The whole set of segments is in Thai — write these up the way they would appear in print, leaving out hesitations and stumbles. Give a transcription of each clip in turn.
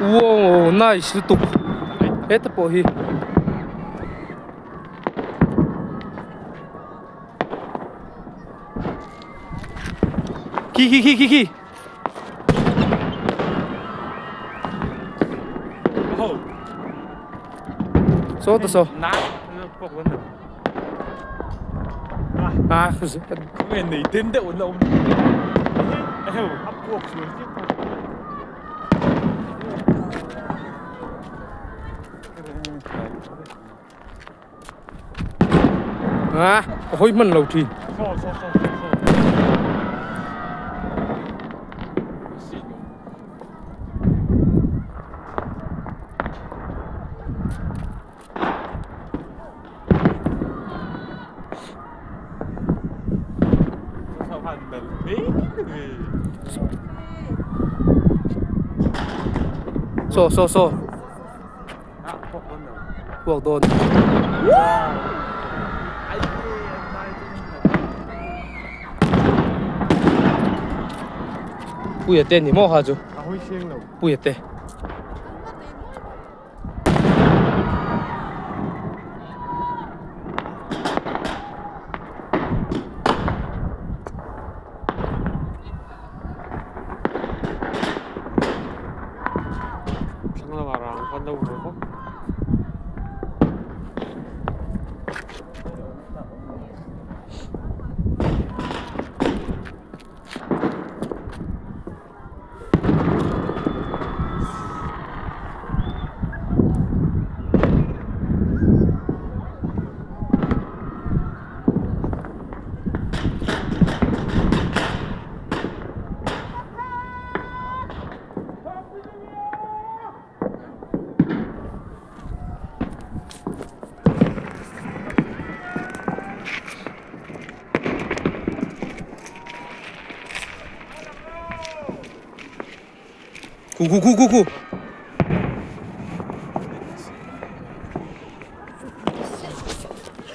Wow, nice lutuk. Ito po hi. Ki. Oh. So to so. Nát bọc luôn rồi. 그지. Cái này đến đậu lông. Áp buộc xuống tiếp. Hôi mình lâu thì. So. So. Buộc đồn. Bùi tên thì mò hả chú? Bùi tên. 구.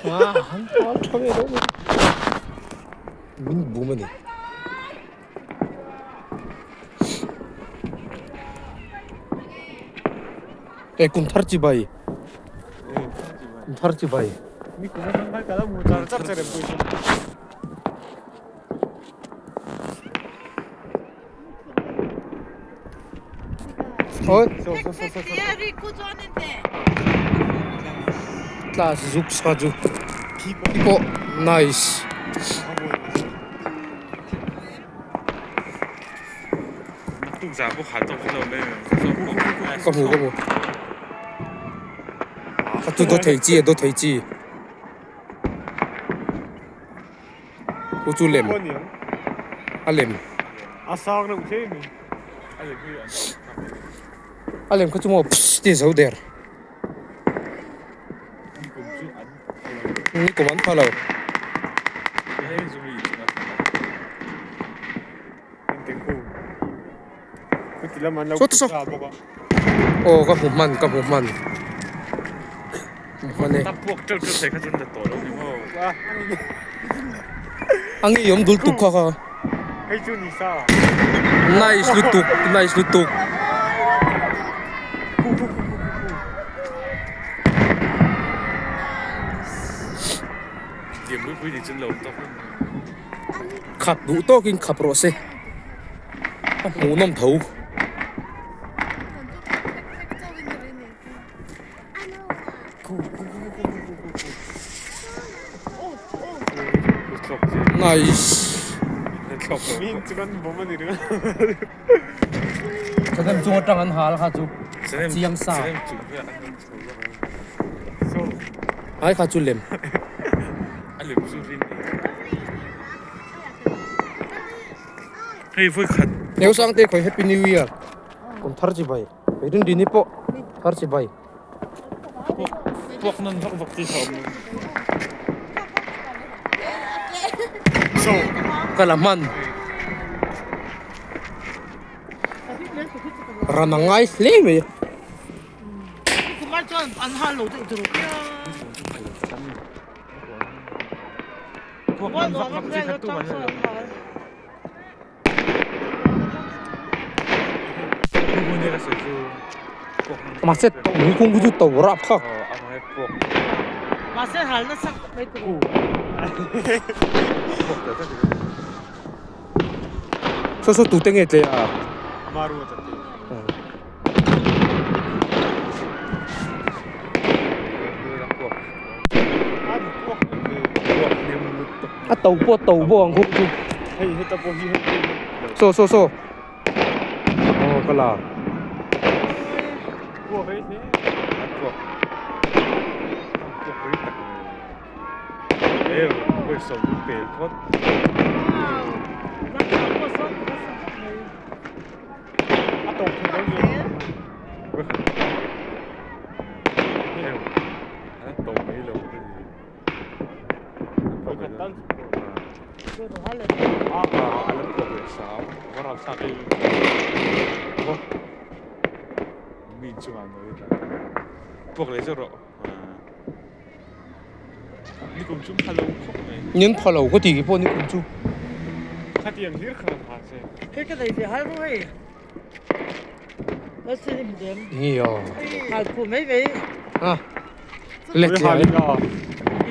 와, 한번 처음에 너무. 뭐면 돼? 꿈 치바이. 꿈 치바이. Ini kemana kan kalau mau cara puisi. So. Class zup saju. Tipo nice. 뚝 잡고 가져 보려면 까보. 너 되지. 우주렘. 알렘. 아싸는 오케이니. 알렘 그 좀 없지 저der. 이거만 팔아. 소트소. Có một màn. 딱 부엌 쩔쩔 제가 준다 또 Angin yom lutuk ka. 해준이 싸. Nice lutuk. 이게 물 보이지 진짜 없다. Khập đủ to kinh khập rồi xe. hmuhnawm thấu. Nice. 민트는 뭐만 이러면. Kadang cuma tangan hal kaju. Siang sa. Ai kaju lem. 알레 무슨 소리인데? 헤이 왜 갓? Nếu sang te khoi happy new year. Kon thar chibai. Pedin dini po. Thar chibai. 부엌는 하고 먹지 저. Kalaman. Ranangai leme. 그말 좀 안 할로 들어. 부엌는 하고 먹지 갓도 많이 해. 부모네가 써줘. มาเซ็ตตรงคงกูจะตัวรับคัก เอามาให้พวก มาเสียหายแล้วสักไม่ถูก พวกเดี๋ยวถ้าถึง โซตูเต็งเอเจอ่ะ มารู้จักดีพวกพวกเลี้ยงลุตุก อ่ะตัวบ่งคงกู ให้ตะโพฮีให้ โซโอ้ก็ล่ะ พวกเฮ้ยพวกเฮ้ยตักเฮ้ยส่งเปลี่ยนพอด รักษาตัวซ้อนตัวซ้อนเลย อะตกที่แล้วอยู่เฮ้ยอะตกไม่ลงเฮ้ยตั้ง ตัวตัวอะไร على الكوبري صعب ورا الثقيل مين شو عنده فوق ليش الرأ لكم شو حلو خبني ยันพอเราก็ตีกี่พวกนี้คุณจู خدي ينهير خلنا حاسين เฮ้ยก็ได้เสียหายด้วยแล้วสิ่งเดิม นี่อ่ะ หายผู้ไม่ไป อ่ะเล็กเลย อี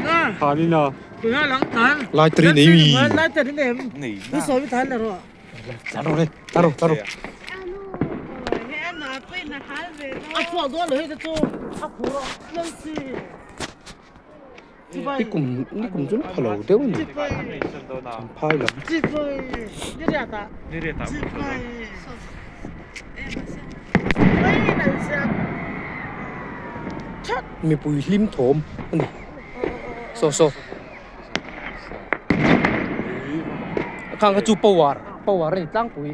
น่า حالينا ถึงหลังฐาน ลายตรีนี่มี ลายตรีนี่ ني ไม่สอบไม่ทันเลยหรอ ตาโร่เลยตาโร่ อ่ะพวกตัวเลยจะตัวอ่ะผัวนั่นสิchibai นี่กลุ่มจนพอเราเดี๋ยวนี่ chibai พายแล้ว chibai นี่เรียกตา نريد chibai ไม่ได้เสียชัด มีปุ๋ยลิมโถมอันนี้โซข้างกระจูปวาร์นี่ตั้งปุ๋ย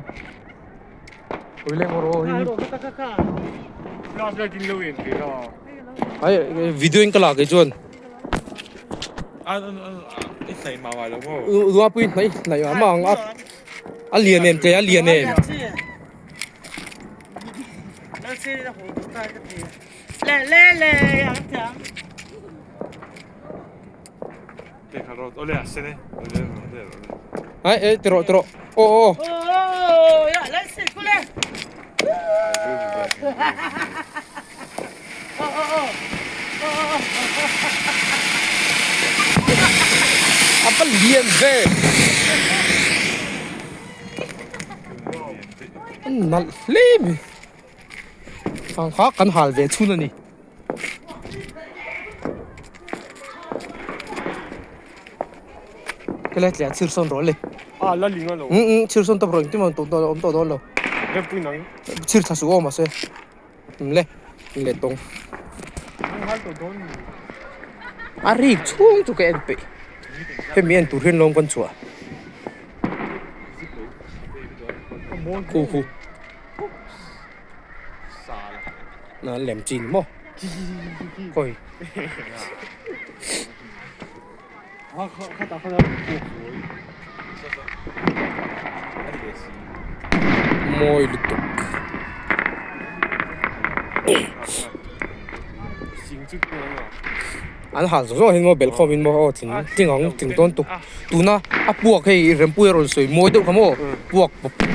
เล่นโมโร ฮั นี่ ลโหลค่ะ لا لكن لو ينتهي ไอ้วิดีโออินกลากไอ้จวน إيش ما وعده مو ดูว่าปุ๋ยไหนอ่ะมั่งอ่ะเลียนเนมเจอ่ะเลียนเนม แล้วสิแล้วผมตายก็ทีเล่อย่างจัง كيف الرد قولي على السنة قولي ไอ้ตรอโอ้ โอ้ยเล่นสิกูเล่นโอ้อ่ะเป็นเลียนเว้ยนั่นเล่มฟังข้ากันหาเวชุนนี่ก็เลยจะชื่อส่วนรอเลย لا لينا لو ชื่อส่วนตัวรอที่มันตัวเลย ده بينا ชื่อทัศวมาเซ่เลยตรง هل تدون อารีช่วงตุกเอ็นไปให้มีอันตัวเรียนลงกันชัวคู سالة นั่นแหลมจีนมั้งคอย خطأ فوق شوي มวยลุตุก 行这个อันหาส่วนเห็นว่าเบลคอมินมั้งถึงต้นตุกตูน่ะอ่ะพวกให้เริ่มปุยรอนสวยมวยตุกขโมยพวก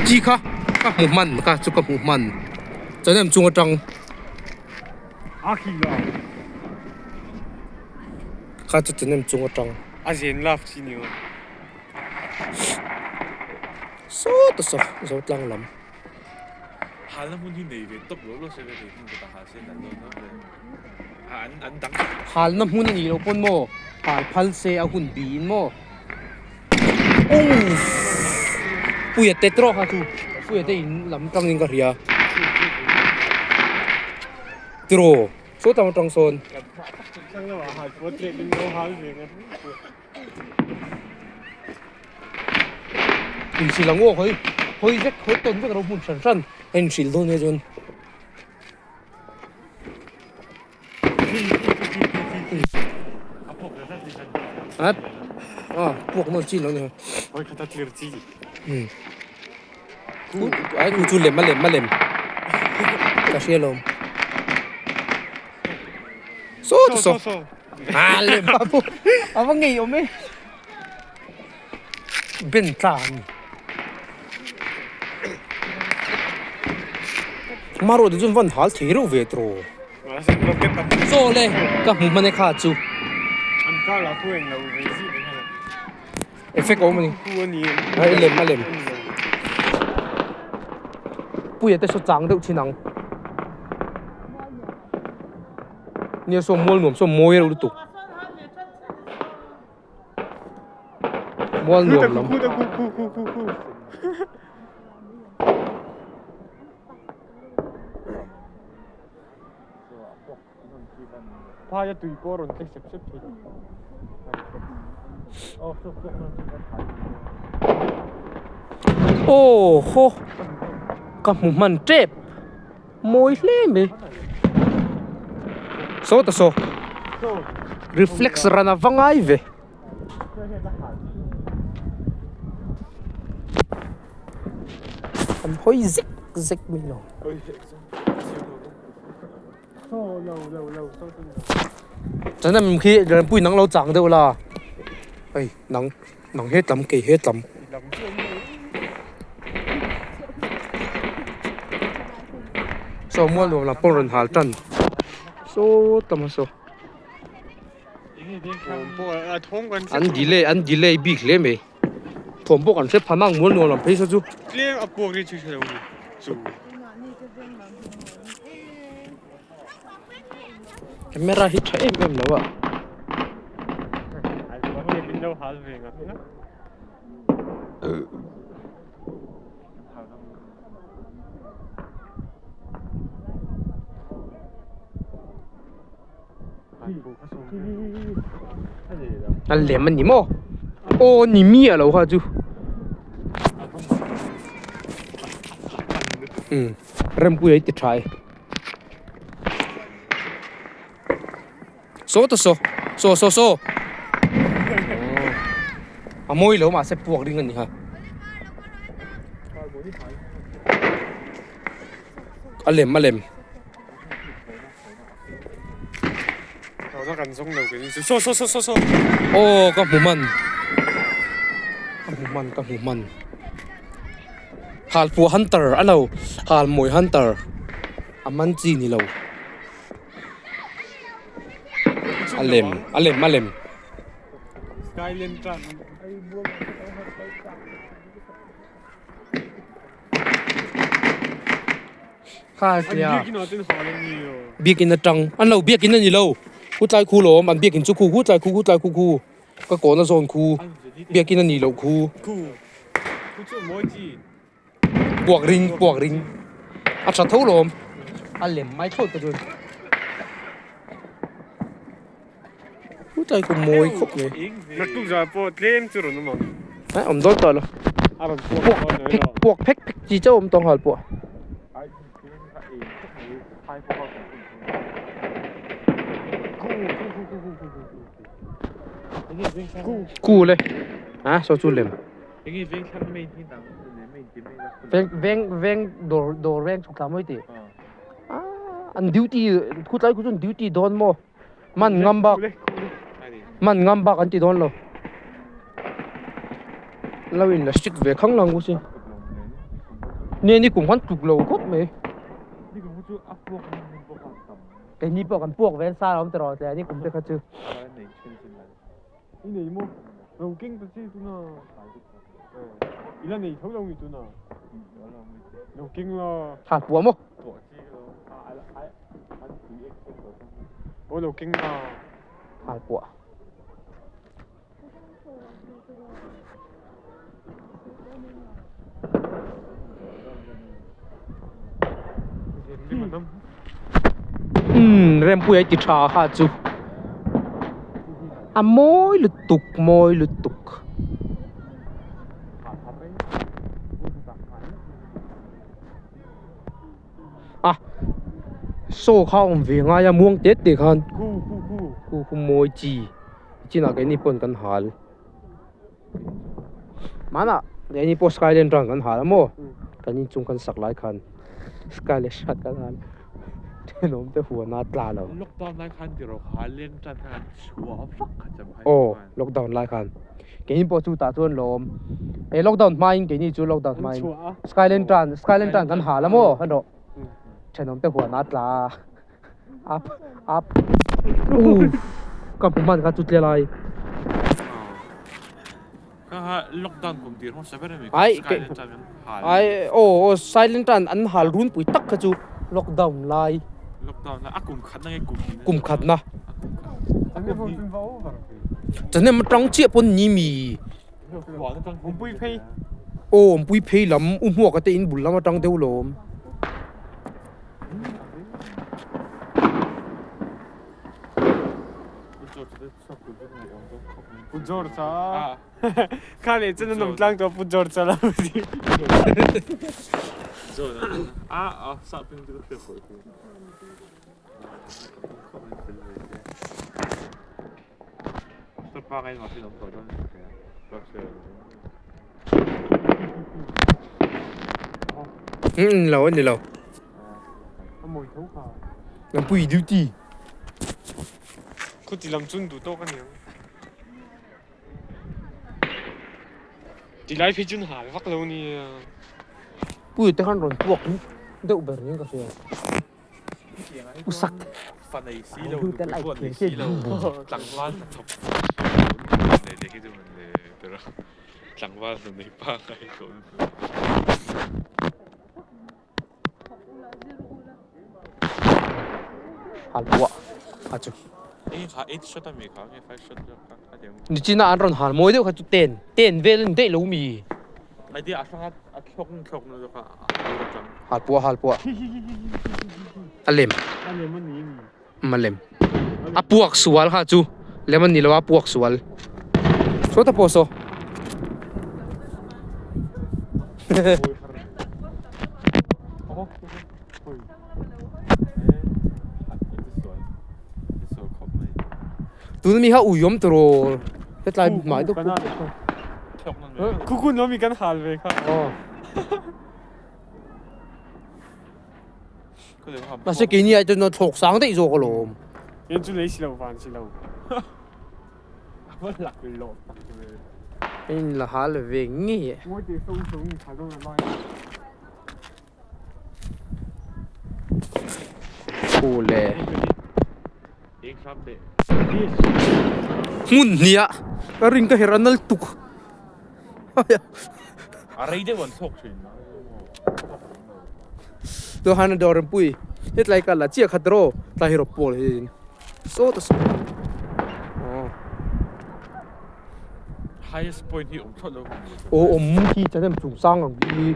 จีค่ะก็หมู่มันก็จุกหมู่มันจะเนี่ยจุงจัง 아키가 ข้าจะเนี่ยจุงจัง 아젠 라프치니오 โซตังลำ 하는 분이 내일에 또 별로 세게 되는 거다 하세요 안 당겨 หาลน้ำหุ่นนี่เราปนโมหาลพันเซเอาหุ่นบีนโมโอ้ปุยเตตรอค่ะทูปุยเตอินลำตังนิงกะเรียตรอโซตังจังโซน 상나와 할 포트레이트 너 하는 거 หุ่นสีหลังโอ้เฮ้ยเด็กต้นเด็กเราหุ่นสั้นเห็นสีโดนเนี่ยจนพวกมันจีนแล้วเนี่ย 거의 갖다 드렸지 ไอ้กูจูเล็มมาเล็มกระเชียลมโซเล็มปะปุ๊เอาว่าไงอยู่ไหมเป็นตาม mà rồi chúng vẫn hal thế rồi về rồi mà sẽ nó kết tập so lên các mục mình khá chú ăn cao là quên là về gì đấy này effect của mình quên nhiều ai lên bây giờ tới số trắng đâu chỉ năng nhiều số mua ngủ số mua đâu tụ mua ngủ lắm pa ya tui koron tek sep sep thi ô hô các mục mình trép môi lên đi số ta số reflex rana văng ai về anh hơi rích rích mình rồi cho nên khi人不能老长的啦哎能hết lắm kỳ hết lắm số mua luôn là phong rừng hà trần số tầm số anh delay big lên mày thốn bộ còn xếp phản năng muốn luôn làm thấy sao chú lên áp buộc đi chơi chơi chú camera hit cho em đâu ạ đâu hả về ngặt anh liệm anh nhỉ mô ô nhỉ mía đâu hả chú rem bùi ấy thì try số ta số à môi lỗ mà sẽ buộc đi ngân hả anh liệm nó gần giống đâu cái số ô các mù mình hal pu hunter anh đâu hal mồi hunter anh man gì nè lâu anh liệm Skyline tràn khai anh kìa biết nó tên họ là nhiều biết cái nó trăng anh lâu biết cái nó gì lâu hút lại khu lỗ anh biết cái chỗ khu hút lại khu cái cổ nó zone khu biết cái nó gì lâu khu chỗ mỗi gì buộc ring anh sao thấu lỗ anh liệm máy thôi cái rồi hút lại khu môi khóc vậy nó cũng ra po lên chỗ rồi nó mà đấy ông đốt rồi buộc phách chỉ cho ông tông hal buộc cu lên à sao chú liệm ven đồ ven chụp tao mới đi anh duty khu tay khu chun duty đón mo man ngâm bạc anh chỉ đón lo lâu in là stick về khăng lòng của chị nè ni cũng hắn chụp lâu cốt mày cái nhịp bảoกันพวกเว้นซ่าเราตลอดแต่นี่ผมได้คัดชื่อ이네 이모 너무 깽도 치구나 이란에 성형이 두나 너무 깽라 ขาดหัวมั้ง 어 너무 깽라 ขาดหัวเริ่มปุยติดชาค่ะจูอ่ะมอยลุตุกอ่ะโซ่เข้าผมเวียงอ่ะยังม่วงเด็ดดิคันกูมอยจีน่ะแกนี่ปนกันหาลมันอ่ะแกนี่พอสกายเลนรังกันหาแล้วมั้งแกนี่จุงกันสักหลายคันสกายเลนชัดกันหาเทนอมแต่หัวนาตลาแล้วล็อกดาวน์หลายคันเดี๋ยวเราหาเล่นจันทร์ชัวร์ฟักจะไม่โอ้ล็อกดาวน์หลายคันแกนี่พอจูตาจวนลมไอ้ล็อกดาวน์มาอิงแกนี่จูล็อกดาวน์มาอิงสกายเลนทรันกันหาแล้วมั้งฮัลโหล ฉันน้องแต่หัวนัดลาอัพอู้กับผมมันก็จุดเลย ก็ล็อกดาวน์ผมดีรู้สึกแบบนี้ ไอ้โอ้ไซเลนตันอันหารุนปุยตักกระจูล็อกดาวน์ไล ล็อกดาวน์นะกลุ่มขัดนั่งกลุ่ม กลุ่มขัดนะ อันนี้ผมเป็นว่าโอ้แบบ จะเนี่ยมันต้องเจี๊ยบปนนี้มี หวานจังผมปุ้ยเพย์ โอ้ปุยเพลำหัวกระเตอินบุญแล้วมาต้องเดวลม ปุจอร์ซ่าข้าเลยจะนั่งตั้งตัวปุจอร์ซ่าแล้วสิจอร์สับเป็นตัวเสือโคตรตัวปลาไงมาที่น้องตัวนั้นก็เชื่อเราเนี่ยเรา ขโมยทุกข์ลำปุยดิวตี้ คุณที่ลำจุนดูโต๊ะกันยังที่ไล่พี่จุนหายฟักเราเนี่ยปุยแต่ขันร้อนพวกนี้เดี๋ยวแบบนี้ก็เสียอุสักฟันไอ้สีเราดูแต่ไล่เขียนสีเราจังหวะจบเนี่ยเด็กที่ดูมันเนี่ยแต่ละจังหวะตรงนี้ป้าใครคนฮัลโหลอาจูนี่ค่ะ8 ช็อตมีค่ะแค่5 ช็อตก็ค่ะเดี๋ยวนี่จีน่าอันร้อนฮัลโมยเดี๋ยวเขาจุดเต้นเวลเดี๋ยวเรามีไอ้เดี๋ยวอาชักอาชกนั่นก็ค่ะฮัลโหลอัลเลมมันนี่มาเลมอ่ะปวกสวลค่ะจูแล้วมันนี่เราว่าปวกสวลสวดตะโพโซตัวนี้มีข้าวอุยมตัวเฮ็ดไรหมายตัวคุณน้องมีกันหาเลยครับมาสักกี่นี่ไอ้ตัวนั้นถกสังได้อีกก็ลมยังจุเลยสิเราฟันสิเราว่าหลักเป็นโลตักเลยนี่ละหาเลยเวงงี้ว่าจะส่งถ่ายรูปอะไรกูเลยเองครับเด็กมุนเนี่ยก็ริงก็เห็นอันนั้นตุกอะไรได้วันศุกร์ใช่ไหมตัวฮันดอร์ปุยเฮ็ดไรกันล่ะเจี๊ยขัดโรตาฮิโรโปลเห็นโซตสhighest point ที่ผมชอบเลยโอ้มุงที่จะทำจุงสร้างของดี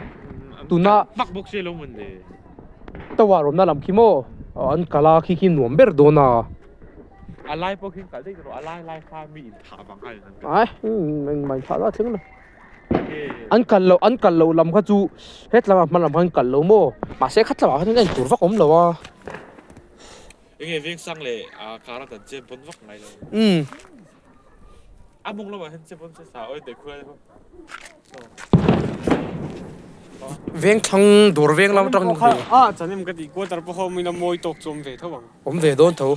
ตัวน่ะปักบุกเชลมันเดแต่ว่ารมน่าลำคิโมอันกาลาคิหนวมเบร์โดน่ะอะไรพวกคิดกันได้ก็อะไรไล่ข้ามีอินถาบางให้นั่นไอ้มันพาเราถึงเลยอันกันเราลำข้าจูเฮ็ดลำมันลำพันกันเราโม่มาเสียขัดลำพันกันตัวฟักผมเหรอวะยังไงวิ่งสั่งเลยการันเจ็บบนฟักไงเลยมงเราว่าเห็นเจ็บบนสาวเด็กคุยอะไรพวกเวียงทั้งดูเวียงลำจังเลยจะนี่มันก็ดีกว่าแต่พวกเขามีน้ำมวยตกจมเวทเท่าไหร่ผมเวทโดนเท่า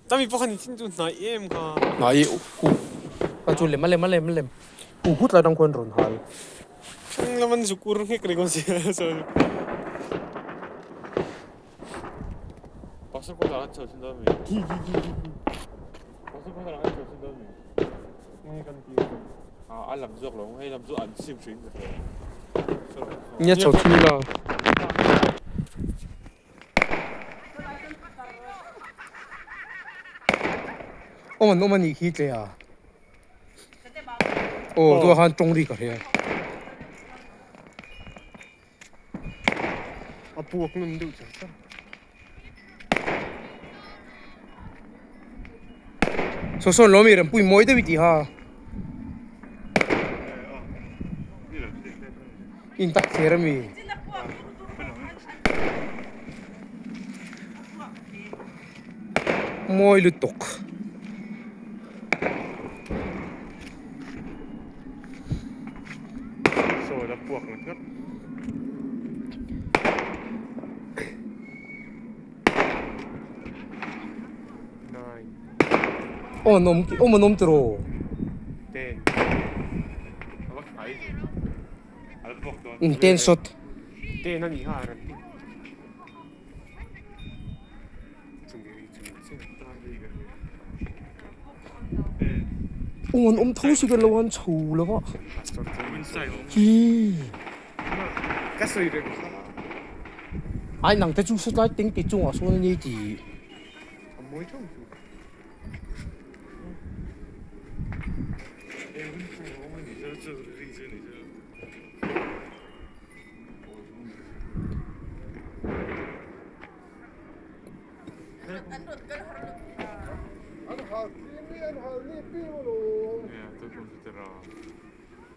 แต่มีพวกเขาที่จุดไหนค่ะไหนก็จุดเลยมาเลยพูดอะไรต้องควรรุนหันแล้วมันสุกุรให้กระดิ่งเสียส่วนภาษาคนละอันเท่านั้นไหมภาษาคนละอันเท่านั้นไหมนี่กันที่อันลำจุกลงให้ลำจุกอันซิมชินเลยเนี่ยชอบที่ละโอ้มันอีกทีเลยอ่ะโอ้ตัวหันตรงนี้ก็เฮียพวกนั้นดูจังส่วนเรามีเรื่องปุยมวยด้วยวิธีฮะอินทักเซรามีมวยลุตุกโซ่แล้วพวกนั้นก็โอ้มันนมตรเต้เอาว่าขายอะไรพวกตัวเต้นสดเต้นั่นอีกห้าอะไร 온 터시게 로한 초라고 인사이로 히 가스이를 아이 낭 대충 슬라이 땡기 중 와서 는 얘기 뭐이 좀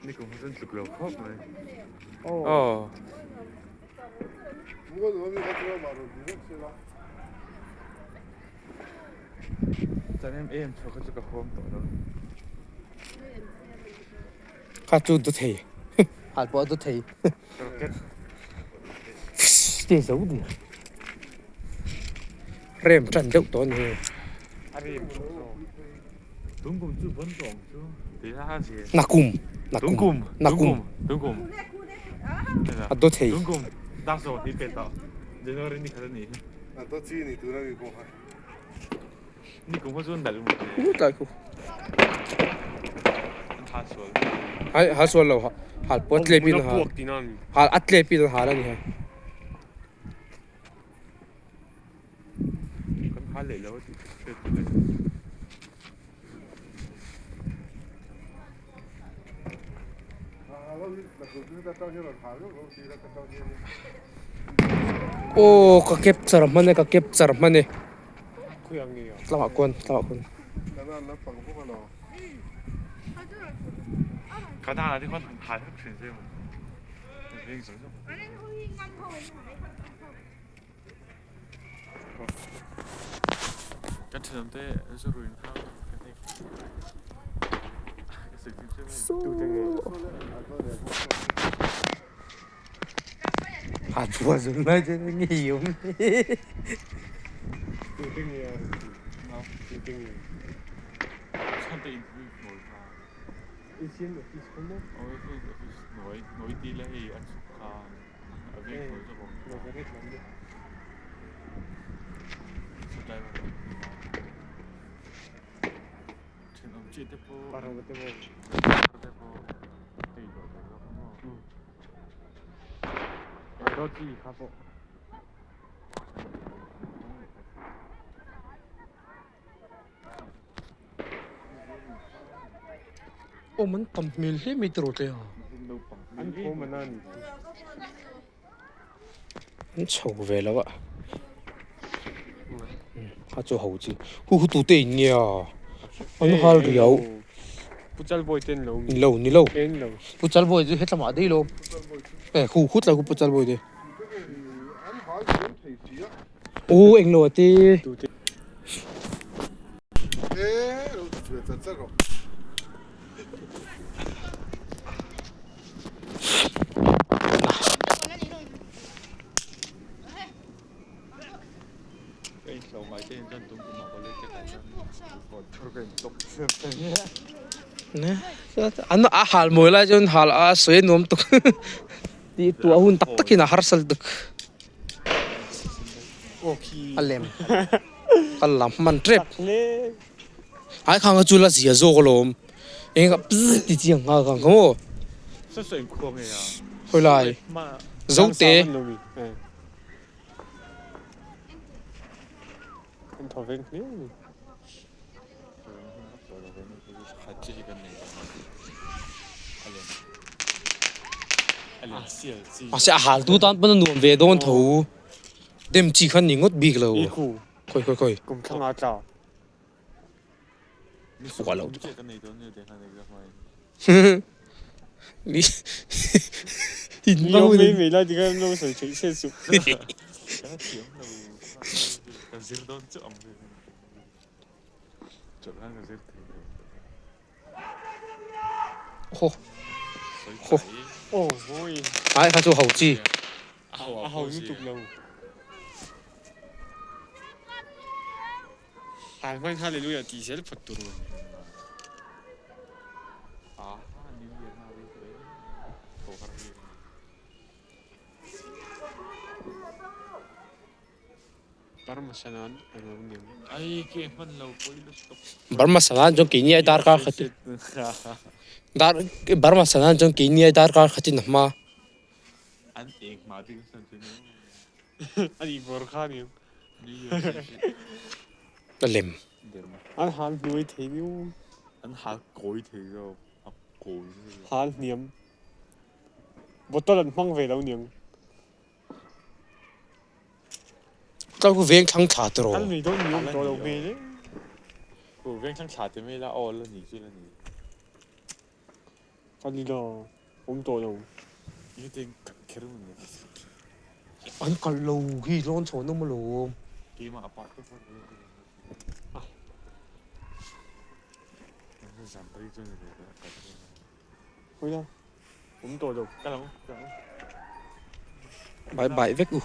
นี่กูมันสุกแล้วครบเลยอ๋อ 누가 너무 같은 말을 누구지나? 자네 엠 저거 저거 호흡 떠나 가주도 돼 알바도 돼 저렇게 대서우도 램 잔적 돈이 아리 둥금 주 번도 없죠 대하지 나꿈 둥금 나꿈 둥금 아도 돼 둥금 나서 이 뺐다 제너리 니 가르니 아, 또 지인이 두랑이 고 니 그거 좀 날로 웃다고 다 쏘. 할 수월로 할 버틀레비는 할 아틀레비는 하라니 해 그럼 할래 려 오, kakep saramane, kakep saramane. 고양이요. Selamat kun. 나는 안 나빠 뭐가 나 가다 어디 건 다 혁신세요. 여기 저죠. 같은 남대 서로 인하. 아, 좋아서 나 저는 이용. 땡땡이야 땡땡이 선대 인터뷰 뭘까? 이신 어디서 뭐 너희 딜레이 안숙한 어디 보여줘 봐. 너가 했는데 수다이버. 지금 엄지 대포. 바로 그때 뭐 대포. 이거. 너지 가서 오, man tamil mi trote. 안 보면 난 Chầu vềแล้วạ. 아주 하우지. 후 뚜때 있냐. anh hal riau. 부짤 보이 땐 롱. Ni lâu. 엔 롱. Puchal boy hết làm ở đây luôn. Khu hút là khu puchal boy đi. 안 하이 좀 테이스야? Ô, anh lột đi. 에, 너 죽였다 짜고. cái sầu bài trên dân tung cũng có lên cái này còn cái tục Nè. Ano hal mo la jon hal a soy nom tuk. Di tua hun tak tak na harsal tuk. 오키. Alem. Kalam man trip. 네. Ai khang a chula zia zo kolom. Enga pz ti chiang nga kang mo. xuất hiện khuôn này à Hoi lai. mà Dấu tế. 더 뱅크네. 같이 시간네 알렘 알렘 À sẽ hal tu tan ban nuam ve don tho. Dem chi khan ni ngot big lo. 이구 Khoi. 곰탕하자. quả lẩu cái này đó như thế này ra ngoài Li. 너 매일매일 네가 놓으서 제일 세수. cái tiếng đầu dưa đón chậm chậm ăn cái dưa Ho. thì 오, 뭐이. Ai kha cho hậu chi. 아우 유튜브 나오. 알만 할렐루야 디젤 퍼트로. à như thế nào đi đấy khổ khăn gì 다른 말 Masanan, ano nim. Ai ke man lo poi lo stop. Barma sanan jong kini ai dar ka khati dar barma sanan jong kini ai dar ka khati na ma An ek ma ding san tin. Ani borkha nim. Ni yo lem dem. An han nuôi thế niu. An ha koi the yo. A koi. Han niam. Botol an mang về đâu niang. tao ku veng thang cha tro An mi đâu niu đâu đâu về đấy. Cô ven sang cha te me la all lo ni chi la ni. An đi đâu. Đâu đâu. Ni te keru ni. an kal lo hi lon chon no mo lo Ki ma apart to for. Nó giảm tới cho người ta. Thôi đâu. Đâu đâu. Cái lắm. bye bye vek u